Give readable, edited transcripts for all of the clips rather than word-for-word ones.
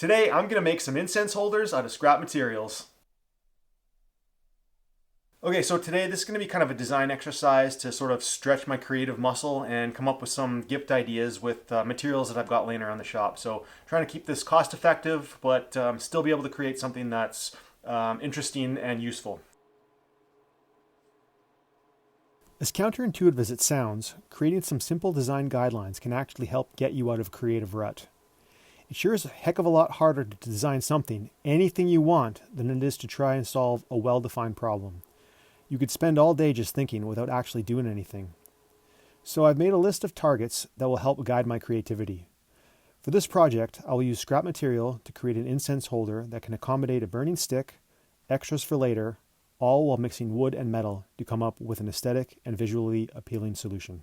Today I'm going to make some incense holders out of scrap materials. Okay, so today this is going to be kind of a design exercise to sort of stretch my creative muscle and come up with some gift ideas with materials that I've got laying around the shop. So trying to keep this cost effective, but still be able to create something that's interesting and useful. As counterintuitive as it sounds, creating some simple design guidelines can actually help get you out of a creative rut. It sure is a heck of a lot harder to design something, anything you want, than it is to try and solve a well-defined problem. You could spend all day just thinking without actually doing anything. So I've made a list of targets that will help guide my creativity. For this project, I will use scrap material to create an incense holder that can accommodate a burning stick, extras for later, all while mixing wood and metal to come up with an aesthetic and visually appealing solution.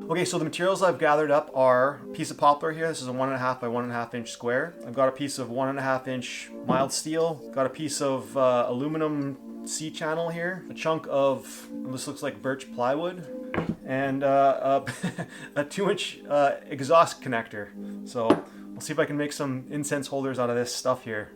Okay, so the materials I've gathered up are a piece of poplar here. This is a 1.5 by 1.5 inch square. I've got a piece of 1.5 inch mild steel. Got a piece of aluminum C-channel here. A chunk of, this looks like birch plywood. And a 2-inch exhaust connector. So we'll see if I can make some incense holders out of this stuff here.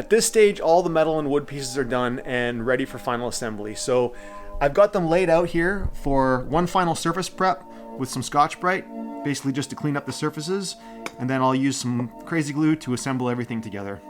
At this stage, all the metal and wood pieces are done and ready for final assembly. So I've got them laid out here for one final surface prep with some Scotch-Brite, basically just to clean up the surfaces, and then I'll use some crazy glue to assemble everything together.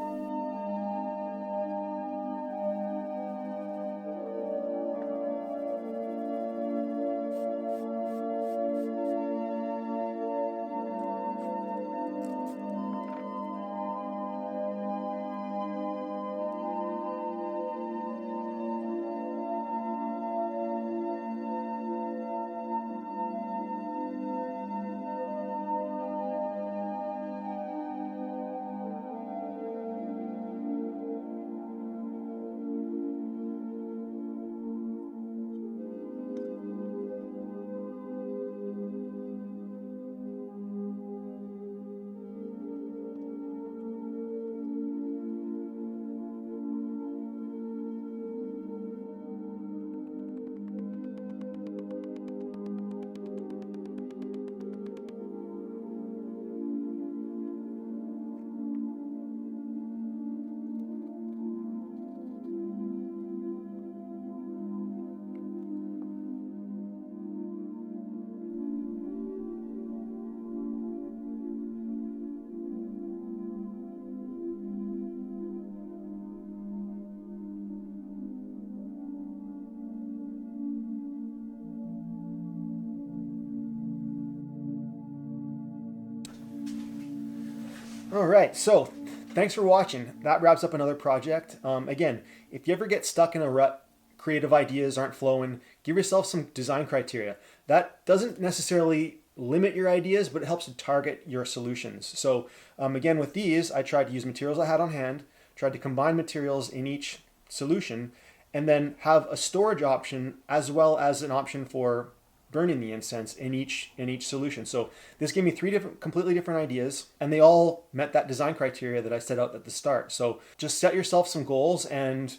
All right, so thanks for watching. That wraps up another project. Again, if you ever get stuck in a rut, creative ideas aren't flowing, give yourself some design criteria. That doesn't necessarily limit your ideas, but it helps to target your solutions. So again, with these, I tried to use materials I had on hand, tried to combine materials in each solution, and then have a storage option as well as an option for burning the incense in each solution. So this gave me three completely different ideas, and they all met that design criteria that I set out at the start. So just set yourself some goals and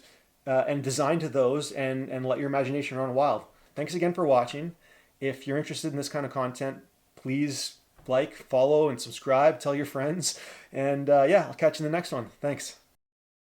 design to those, and let your imagination run wild. Thanks again for watching. If you're interested in this kind of content, please like, follow, and subscribe. Tell your friends, and yeah, I'll catch you in the next one. Thanks.